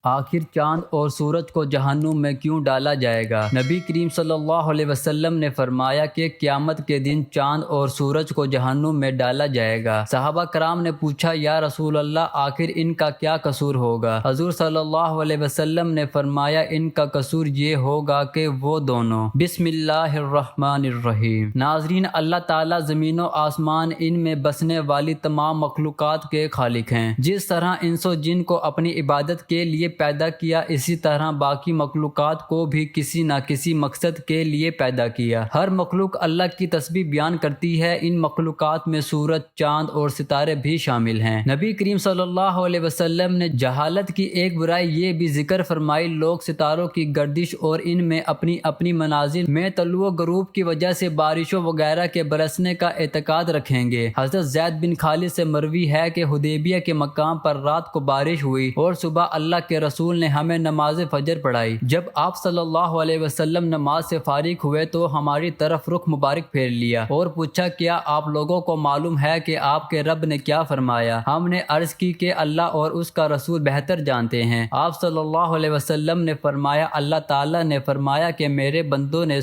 آخر چاند اور سورج کو جہنم میں کیوں ڈالا جائے گا؟ نبی کریم صلی اللہ علیہ وسلم نے فرمایا کہ قیامت کے دن چاند اور سورج کو جہنم میں ڈالا جائے گا۔ صحابہ کرام نے پوچھا، یا رسول اللہ، آخر ان کا کیا قصور ہوگا؟ حضور صلی اللہ علیہ وسلم نے فرمایا، ان کا قصور یہ ہوگا کہ وہ دونوں بسم اللہ الرحمن الرحیم۔ ناظرین، اللہ تعالیٰ زمین و آسمان ان میں بسنے والی تمام مخلوقات کے خالق ہیں۔ جس طرح انس و جن کو اپنی عبادت کے لیے پیدا کیا، اسی طرح باقی مخلوقات کو بھی کسی نہ کسی مقصد کے لیے پیدا کیا۔ ہر مخلوق اللہ کی تسبیح بیان کرتی ہے۔ ان مخلوقات میں سورج، چاند اور ستارے بھی شامل ہیں۔ نبی کریم صلی اللہ علیہ وسلم نے جہالت کی ایک برائی یہ بھی ذکر فرمائی، لوگ ستاروں کی گردش اور ان میں اپنی اپنی منازل میں طلوع و غروب کی وجہ سے بارشوں وغیرہ کے برسنے کا اعتقاد رکھیں گے۔ حضرت زید بن خالد سے مروی ہے کہ حدیبیہ کے مقام پر رات کو بارش ہوئی اور صبح اللہ کے رسول نے ہمیں نماز فجر پڑھائی۔ جب آپ صلی اللہ علیہ وسلم نماز سے فارغ ہوئے تو ہماری طرف رخ مبارک پھیر لیا اور پوچھا، کیا آپ لوگوں کو معلوم ہے کہ آپ کے رب نے کیا فرمایا؟ ہم نے عرض کی کہ اللہ اور اس کا رسول بہتر جانتے ہیں۔ آپ صلی اللہ علیہ وسلم نے فرمایا، اللہ تعالیٰ نے فرمایا کہ میرے بندوں نے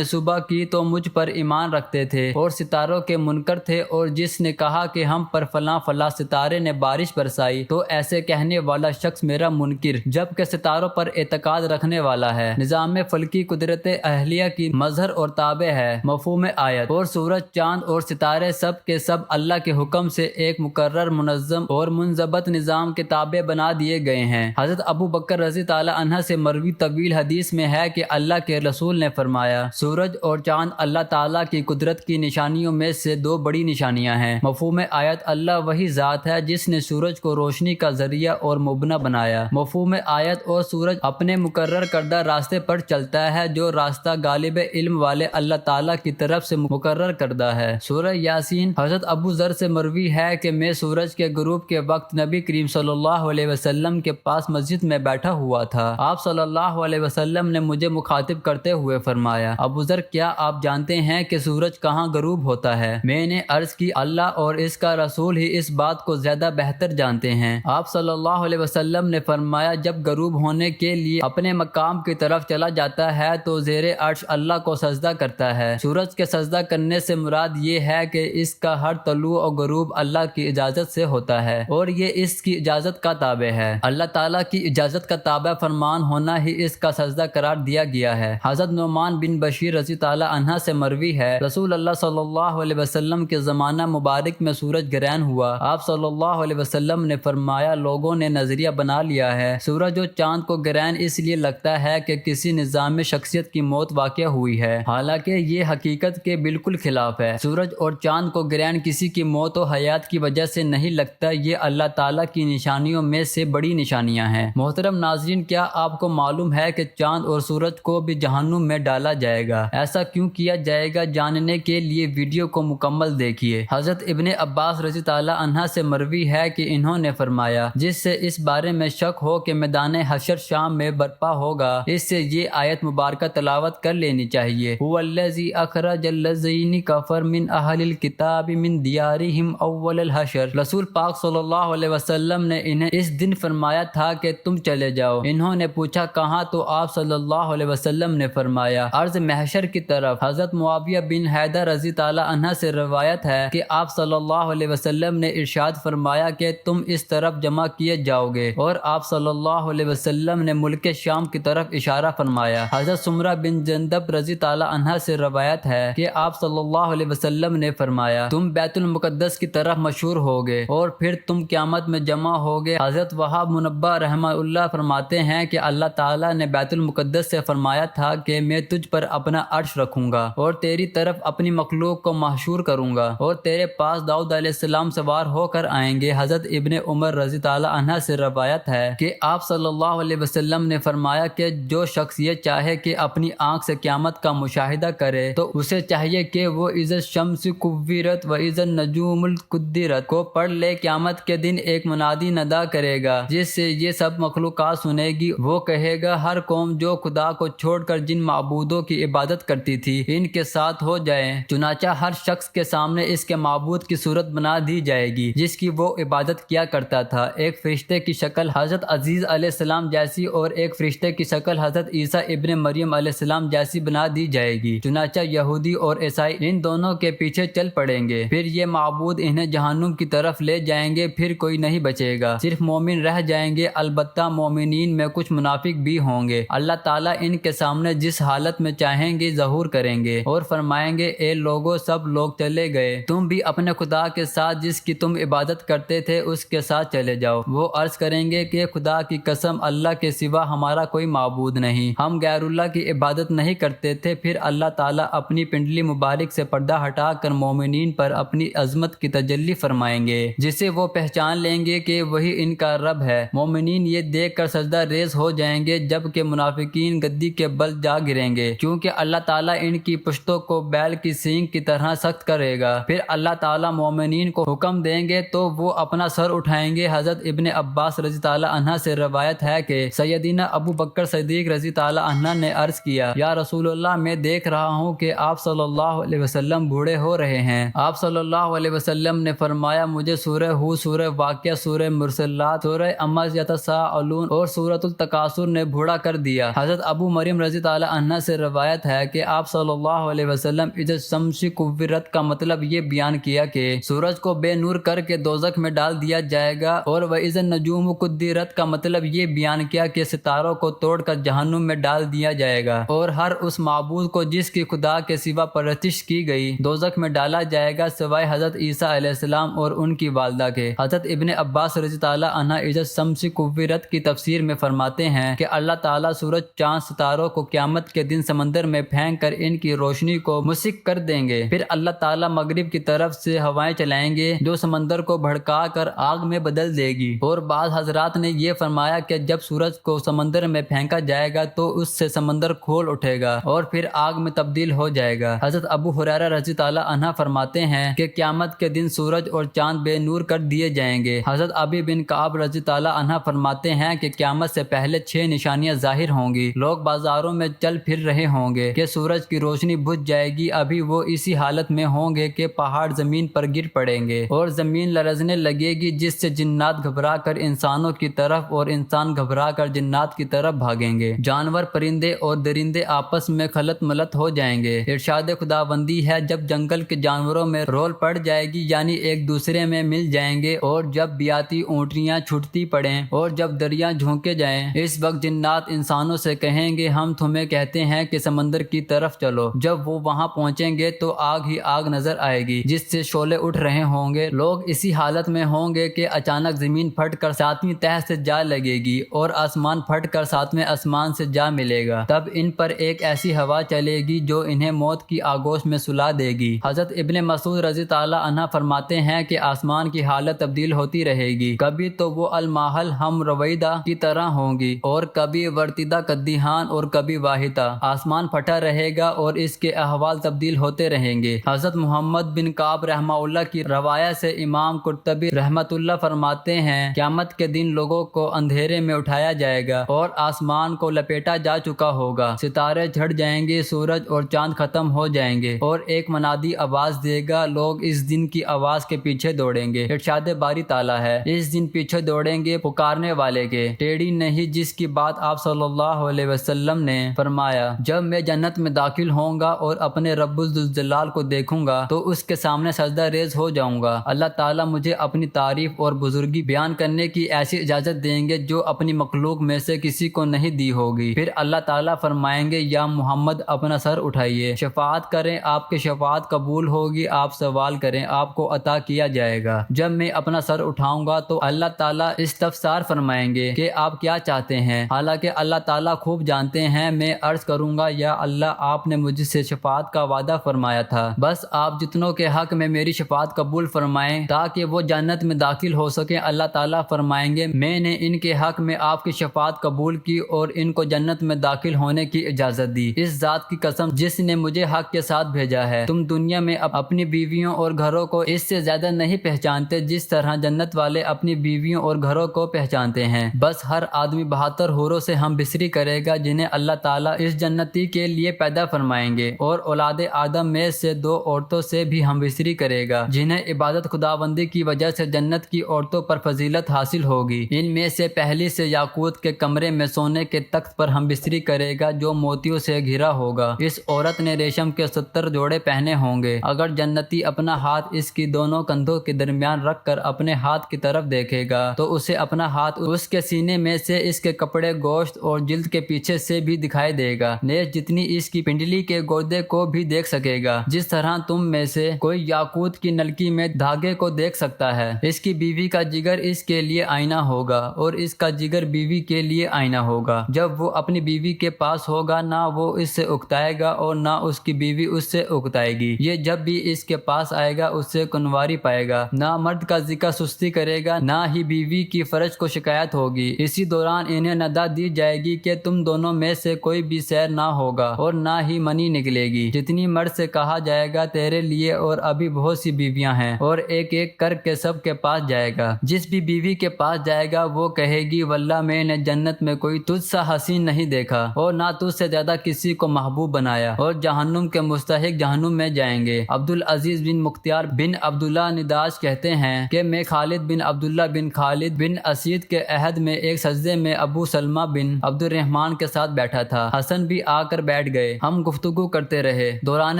صبح کی تو مجھ پر ایمان رکھتے تھے اور ستاروں کے منکر تھے، اور جس نے کہا کہ ہم پر فلاں فلاں ستارے نے بارش برسائی تو ایسے کہنے والا شخص میرا منکر جبکہ ستاروں پر اعتقاد رکھنے والا ہے۔ نظام فلکی قدرت اہلیہ کی مظہر اور تابع ہے۔ مفہوم آیت: اور سورج، چاند اور ستارے سب کے سب اللہ کے حکم سے ایک مقرر، منظم اور منضبط نظام کے تابع بنا دیے گئے ہیں۔ حضرت ابو بکر رضی تعالی عنہ سے مروی طویل حدیث میں ہے کہ اللہ کے رسول نے فرمایا، سورج اور چاند اللہ تعالیٰ کی قدرت کی نشانیوں میں سے دو بڑی نشانیاں ہیں۔ مفہوم آیت: اللہ وہی ذات ہے جس نے سورج کو روشنی کا ذریعہ اور مبنا بنایا۔ مفہوم آیت: اور سورج اپنے مقرر کردہ راستے پر چلتا ہے، جو راستہ غالب علم والے اللہ تعالیٰ کی طرف سے مقرر کردہ ہے۔ سورہ یاسین۔ حضرت ابو ذر سے مروی ہے کہ میں سورج کے غروب کے وقت نبی کریم صلی اللہ علیہ وسلم کے پاس مسجد میں بیٹھا ہوا تھا۔ آپ صلی اللہ علیہ وسلم نے مجھے مخاطب کرتے ہوئے فرمایا، ابو ذر، کیا آپ جانتے ہیں کہ سورج کہاں غروب ہوتا ہے؟ میں نے عرض کی، اللہ اور اس کا رسول ہی اس بات کو زیادہ بہتر جانتے ہیں۔ آپ صلی اللہ علیہ وسلم نے فرمایا، جب غروب ہونے کے لیے اپنے مقام کی طرف چلا جاتا ہے تو زیر عرش اللہ کو سجدہ کرتا ہے۔ سورج کے سجدہ کرنے سے مراد یہ ہے کہ اس کا ہر طلوع و غروب اللہ کی اجازت سے ہوتا ہے اور یہ اس کی اجازت کا تابع ہے۔ اللہ تعالیٰ کی اجازت کا تابع فرمان ہونا ہی اس کا سجدہ قرار دیا گیا ہے۔ حضرت نعمان بن بشیر رضی تعالی عنہ سے مروی ہے، رسول اللہ صلی اللہ علیہ وسلم کے زمانہ مبارک میں سورج گرہن ہوا۔ آپ صلی اللہ علیہ وسلم نے فرمایا، لوگوں نے نظریہ بنا لیا ہے سورج اور چاند کو گرہن اس لیے لگتا ہے کہ کسی نظام میں شخصیت کی موت واقع ہوئی ہے، حالانکہ یہ حقیقت کے بالکل خلاف ہے۔ سورج اور چاند کو گرہن کسی کی موت و حیات کی وجہ سے نہیں لگتا، یہ اللہ تعالیٰ کی نشانیوں میں سے بڑی نشانیاں ہیں۔ محترم ناظرین، کیا آپ کو معلوم ہے کہ چاند اور سورج کو بھی جہنم میں ڈالا جائے گا؟ ایسا کیوں کیا جائے گا؟ جاننے کے لیے ویڈیو کو مکمل دیکھیے۔ حضرت ابن عباس رضی تعالی عنہ سے مروی ہے کہ انہوں نے فرمایا، جس سے اس بارے میں شک ہو کہ میدان حشر شام میں برپا ہوگا، اس سے یہ آیت مبارکہ تلاوت کر لینی چاہیے۔ هو الذی اخرج الذین کفروا من اہل الکتاب من دیارہم اول الحشر۔ رسول پاک صلی اللہ علیہ وسلم نے انہیں اس دن فرمایا تھا کہ تم چلے جاؤ۔ انہوں نے پوچھا، کہاں؟ تو آپ صلی اللہ علیہ وسلم نے فرمایا، ارض محشر کی طرف۔ حضرت معاویہ بن حیدر رضی تعالی عنہ سے روایت ہے کہ آپ صلی اللہ علیہ وسلم نے ارشاد فرمایا کہ تم اس طرف جمع کیے جاؤ گے، اور آپ صلی اللہ علیہ وسلم نے ملک شام کی طرف اشارہ فرمایا۔ حضرت سمرہ بن جندب رضی تعالی عنہ سے روایت ہے کہ آپ صلی اللہ علیہ وسلم نے فرمایا، تم بیت المقدس کی طرف مشہور ہوگے اور پھر تم قیامت میں جمع ہوگے۔ حضرت وہاب منبہ رحمہ اللہ فرماتے ہیں کہ اللہ تعالیٰ نے بیت المقدس سے فرمایا تھا کہ میں تجھ پر اپنا عرش رکھوں گا اور تیری طرف اپنی مخلوق کو محشور کروں گا، اور تیرے پاس داؤد علیہ السلام سوار ہو کر آئیں گے۔ حضرت ابن عمر رضی تعالی عنہ سے روایت ہے کہ آپ صلی اللہ علیہ وسلم نے فرمایا کہ جو شخص یہ چاہے کہ اپنی آنکھ سے قیامت کا مشاہدہ کرے تو اسے چاہیے کہ وہ اذا الشمس کوورت و اذا النجوم قدرت کو پڑھ لے۔ قیامت کے دن ایک منادی ندا کرے گا جس سے یہ سب مخلوقات سنے گی، وہ کہے گا، ہر قوم جو خدا کو چھوڑ کر جن معبودوں کی عبادت کرتی تھی ان کے ساتھ ہو جائے۔ چنانچہ ہر شخص کے سامنے اس کے معبود کی صورت بنا دی جائے گی جس کی وہ عبادت کیا کرتا تھا۔ ایک فرشتہ فرشتے کی شکل حضرت عزیز علیہ السلام جیسی اور ایک فرشتے کی شکل حضرت عیسیٰ ابن مریم علیہ السلام جیسی بنا دی جائے گی۔ چنانچہ یہودی اور عیسائی ان دونوں کے پیچھے چل پڑیں گے، پھر یہ معبود انہیں جہنم کی طرف لے جائیں گے، پھر کوئی نہیں بچے گا، صرف مومن رہ جائیں گے۔ البتہ مومنین میں کچھ منافق بھی ہوں گے۔ اللہ تعالیٰ ان کے سامنے جس حالت میں چاہیں گے ظہور کریں گے اور فرمائیں گے اے لوگو سب لوگ چلے گئے، تم بھی اپنے خدا کے ساتھ جس کی تم عبادت کرتے تھے اس کے ساتھ چلے جاؤ۔ وہ عرض کریں گے کہ خدا کی قسم اللہ کے سوا ہمارا کوئی معبود نہیں، ہم غیر اللہ کی عبادت نہیں کرتے تھے۔ پھر اللہ تعالیٰ اپنی پنڈلی مبارک سے پردہ ہٹا کر مومنین پر اپنی عظمت کی تجلی فرمائیں گے، جسے وہ پہچان لیں گے کہ وہی ان کا رب ہے۔ مومنین یہ دیکھ کر سجدہ ریز ہو جائیں گے، جبکہ منافقین گدی کے بل جا گریں گے، کیونکہ اللہ تعالیٰ ان کی پشتوں کو بیل کی سینگ کی طرح سخت کرے گا۔ پھر اللہ تعالیٰ مومنین کو حکم دیں گے تو وہ اپنا سر اٹھائیں گے۔ حضرت ابن عباس رضی تعالیٰ عنہ سے روایت ہے کہ سیدنا ابو بکر صدیق رضی تعالیٰ عنہ نے عرض کیا، یا رسول اللہ میں دیکھ رہا ہوں کہ آپ صلی اللہ علیہ وسلم بوڑھے ہو رہے ہیں۔ آپ صلی اللہ علیہ وسلم نے فرمایا، مجھے سورہ ہود، سورہ واقعہ، سورہ مرسلات، سورہ امز یتساءلون اور سورۃ التکاثر نے بوڑھا کر دیا۔ حضرت ابو مریم رضی تعالیٰ عنہ سے روایت ہے کہ آپ صلی اللہ علیہ وسلم اذا الشمس کورت کا مطلب یہ بیان کیا کہ سورج کو بے نور کر کے دوزخ میں ڈال دیا جائے گا، اور وَإِذَا النُّجُومُ قُدِّرَتْ کا مطلب یہ بیان کیا کہ ستاروں کو توڑ کر جہنم میں ڈال دیا جائے گا، اور ہر اس معبود کو جس کی خدا کے سوا پرستش کی گئی دوزخ میں ڈالا جائے گا سوائے حضرت عیسیٰ علیہ السلام اور ان کی والدہ کے۔ حضرت ابن عباس رضی تعالیٰ عنہ اذا الشمس کورت کی تفسیر میں فرماتے ہیں کہ اللہ تعالیٰ سورج، چاند، ستاروں کو قیامت کے دن سمندر میں پھینک کر ان کی روشنی کو مسک کر دیں گے۔ پھر اللہ تعالیٰ مغرب کی طرف سے ہوائیں چلائیں گے جو سمندر کو بھڑکا کر آگ میں بدل دے گی۔ اور بعض حضرات نے یہ فرمایا کہ جب سورج کو سمندر میں پھینکا جائے گا تو اس سے سمندر کھول اٹھے گا اور پھر آگ میں تبدیل ہو جائے گا۔ حضرت ابو ہریرہ رضی تعالیٰ عنہ فرماتے ہیں کہ قیامت کے دن سورج اور چاند بے نور کر دیے جائیں گے۔ حضرت ابی بن کعب رضی تعالیٰ عنہ فرماتے ہیں کہ قیامت سے پہلے 6 نشانیاں ظاہر ہوں گی۔ لوگ بازاروں میں چل پھر رہے ہوں گے کہ سورج کی روشنی بجھ جائے گی، ابھی وہ اسی حالت میں ہوں گے کہ پہاڑ زمین پر گر پڑیں گے اور زمین لرزنے لگے گی، جس سے جنات گھبرا کر انسانوں کی طرف اور انسان گھبرا کر جنات کی طرف بھاگیں گے۔ جانور، پرندے اور درندے آپس میں خلط ملط ہو جائیں گے۔ ارشاد خداوندی ہے، جب جنگل کے جانوروں میں رول پڑ جائے گی، یعنی ایک دوسرے میں مل جائیں گے، اور جب بیاتی اونٹیاں چھٹتی پڑیں اور جب دریا جھونکے جائیں، اس وقت جنات انسانوں سے کہیں گے ہم تمہیں کہتے ہیں کہ سمندر کی طرف چلو۔ جب وہ وہاں پہنچیں گے تو آگ ہی آگ نظر آئے گی جس سے شعلے اٹھ رہے ہوں گے۔ لوگ اسی حالت میں ہوں گے کہ اچانک زمین پھٹ کر 7ویں تہہ سے جا لگے گی اور آسمان پھٹ کر 7ویں آسمان سے جا ملے گا۔ تب ان پر ایک ایسی ہوا چلے گی جو انہیں موت کی آغوش میں سلا دے گی۔ حضرت ابن مسعود رضی تعالیٰ عنہ فرماتے ہیں کہ آسمان کی حالت تبدیل ہوتی رہے گی، کبھی تو وہ الماحل ہم رویدہ کی طرح ہوں گی اور کبھی ورتیدہ قدیحان اور کبھی واحدہ۔ آسمان پھٹا رہے گا اور اس کے احوال تبدیل ہوتے رہیں گے۔ حضرت محمد بن کعب رحمہ اللہ کی روایت سے امام قرطبی رحمۃ اللہ فرماتے ہیں، قیامت کے دن لوگوں کو اندھیرے میں اٹھایا جائے گا اور آسمان کو لپیٹا جا چکا ہوگا، ستارے جھڑ جائیں گے، سورج اور چاند ختم ہو جائیں گے، اور ایک منادی آواز دے گا، لوگ اس دن کی آواز کے پیچھے دوڑیں گے۔ ارشاد باری تعالیٰ ہے، اس دن پیچھے دوڑیں گے پکارنے والے کے، ٹیڑھی نہیں، جس کی بات آپ صلی اللہ علیہ وسلم نے فرمایا، جب میں جنت میں داخل ہوں گا اور اپنے رب ذوالجلال کو دیکھوں گا تو اس کے سامنے سجدہ ریز ہو جاؤں گا۔ اللہ تعالیٰ مجھے اپنی تعریف اور بزرگی بیان کرنے کی ایسی اجازت دیں گے جو اپنی مخلوق میں سے کسی کو نہیں دی ہوگی۔ پھر اللہ تعالیٰ فرمائیں گے، یا محمد اپنا سر اٹھائیے، شفاعت کریں، آپ کی شفاعت قبول ہوگی، آپ سوال کریں، آپ کو عطا کیا جائے گا۔ جب میں اپنا سر اٹھاؤں گا تو اللہ تعالیٰ استفسار فرمائیں گے کہ آپ کیا چاہتے ہیں، حالانکہ اللہ تعالیٰ خوب جانتے ہیں۔ میں عرض کروں گا، یا اللہ، آپ نے مجھ سے شفاعت کا وعدہ فرمایا تھا، بس آپ جتنوں کے حق میں میری شفاعت قبول فرمائیں تاکہ وہ جنت میں داخل ہو سکیں۔ اللہ تعالیٰ فرمائیں گے، میں نے ان کے حق میں آپ کی شفاعت قبول کی اور ان کو جنت میں داخل ہونے کی اجازت دی۔ اس ذات کی قسم جس نے مجھے حق کے ساتھ بھیجا ہے، تم دنیا میں اپنی بیویوں اور گھروں کو اس سے زیادہ نہیں پہچانتے جس طرح جنت والے اپنی بیویوں اور گھروں کو پہچانتے ہیں۔ بس ہر آدمی 72 حوروں سے ہم بستری کرے گا جنہیں اللہ تعالیٰ اس جنتی کے لیے پیدا فرمائیں گے، اور اولاد آدم میں سے 2 عورتوں سے بھی ہم بستری کرے گا جنہیں عبادت خداوندی کی وجہ سے جنت کی عورتوں پر فضیلت حاصل ہوگی۔ ان میں سے پہلی سے یاقوت کے کمرے میں سونے کے تخت پر ہم بستری کرے گا جو موتیوں سے گھرا ہوگا۔ اس عورت نے ریشم کے 70 جوڑے پہنے ہوں گے۔ اگر جنتی اپنا ہاتھ اس کی دونوں کندھوں کے درمیان رکھ کر اپنے ہاتھ کی طرف دیکھے گا تو اسے اپنا ہاتھ اس کے سینے میں سے، اس کے کپڑے، گوشت اور جلد کے پیچھے سے بھی دکھائی دے گا، نیز جتنی اس کی پنڈلی کے گردے کو بھی دیکھ سکے گا، جس طرح تم میں سے کوئی یاقوت کی نلکی میں دھاگے کو دیکھ سکتا ہے۔ اس کی بیوی کا جگر اس کے لیے آئینہ ہوگا اور اس کا جگر بیوی کے لیے آئینہ ہوگا۔ جب وہ اپنی بیوی کے پاس ہوگا نہ وہ اس سے اکتائے گا اور نہ اس کی بیوی اس سے اکتائے گی۔ یہ جب بھی اس کے پاس آئے گا اس سے کنواری پائے گا، نہ مرد کا ذکر سستی کرے گا، نہ ہی بیوی کی فرج کو شکایت ہوگی۔ اسی دوران انہیں ندا دی جائے گی کہ تم دونوں میں سے کوئی بھی سیر نہ ہوگا اور نہ ہی منی نکلے گی۔ جتنی مرد سے کہا جائے گا تیرے لیے اور ابھی بہت سی بیویاں ہیں، اور ایک ایک کر کے سب کے پاس جائے گا۔ جس بھی بیوی کے پاس جائے گا وہ کہے گی واللہ میں نے جنت میں کوئی تجھ سا حسین نہیں دیکھا اور نہ تجھ سے زیادہ کسی کو محبوب بنایا، اور جہنم کے مستحق جہنم میں جائیں گے۔ عبدالعزیز بن مختار بن عبداللہ نداش کہتے ہیں کہ میں خالد بن عبداللہ بن خالد بن اسید کے عہد میں ایک سجدے میں ابو سلمہ بن عبد الرحمن کے ساتھ بیٹھا تھا۔ حسن بھی آ کر بیٹھ گئے، ہم گفتگو کرتے رہے۔ دوران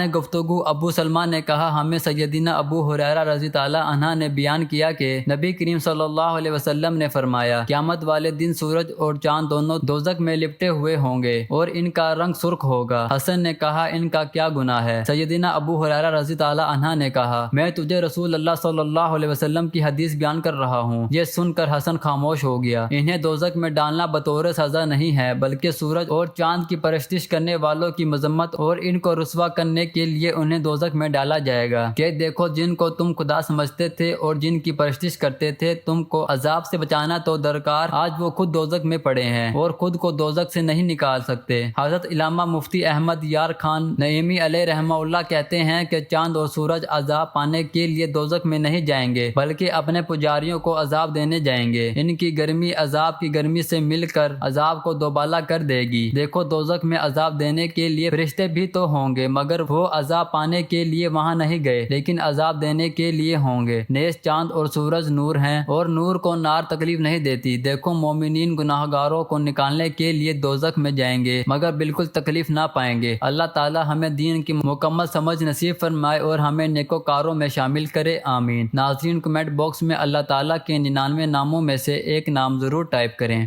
گفتگو ابو سلمہ نے کہا ہمیں سیدنا ابو ہریرہ رضی اللہ عنہ نے بیان کیا کہ نبی کریم صلی اللہ علیہ وسلم نے فرمایا قیامت والے دن سورج اور چاند دونوں دوزخ میں لپٹے ہوئے ہوں گے اور ان کا رنگ سرخ ہوگا۔ حسن نے کہا ان کا کیا گناہ ہے؟ سیدنا ابو ہریرہ رضی اللہ عنہ نے کہا میں تجھے رسول اللہ صلی اللہ علیہ وسلم کی حدیث بیان کر رہا ہوں۔ یہ سن کر حسن خاموش ہو گیا۔ انہیں دوزخ میں ڈالنا بطور سزا نہیں ہے بلکہ سورج اور چاند کی پرستش کرنے والوں کی مذمت اور ان کو رسوا کرنے کے لیے انہیں دوزخ میں ڈالا جائے گا کہ دیکھو جن کو تم خدا سمجھتے تھے اور جن کی پرستش کرتے تھے تم کو عذاب سے بچانا تو درکار، آج وہ خود دوزخ میں پڑے ہیں اور خود کو دوزخ سے نہیں نکال سکتے۔ حضرت علامہ مفتی احمد یار خان نعیمی علیہ رحمہ اللہ کہتے ہیں کہ چاند اور سورج عذاب پانے کے لیے دوزخ میں نہیں جائیں گے بلکہ اپنے پجاریوں کو عذاب دینے جائیں گے۔ ان کی گرمی عذاب کی گرمی سے مل کر عذاب کو دوبالا کر دے گی۔ دیکھو دوزخ میں عذاب دینے کے لیے فرشتے بھی تو ہوں گے مگر وہ عذاب پانے کے لیے وہاں نہیں گئے لیکن عذاب دینے کے لیے ہوں گے۔ نیز چاند اور سورج نور ہیں اور نور کو نار تکلیف نہیں دیتی۔ دیکھو مومنین گناہگاروں کو نکالنے کے لیے دوزخ میں جائیں گے مگر بالکل تکلیف نہ پائیں گے۔ اللہ تعالی ہمیں دین کی مکمل سمجھ نصیب فرمائے اور ہمیں نیکوکاروں میں شامل کرے، آمین۔ ناظرین کمنٹ باکس میں اللہ تعالیٰ کے 99 ناموں میں سے ایک نام ضرور ٹائپ کریں۔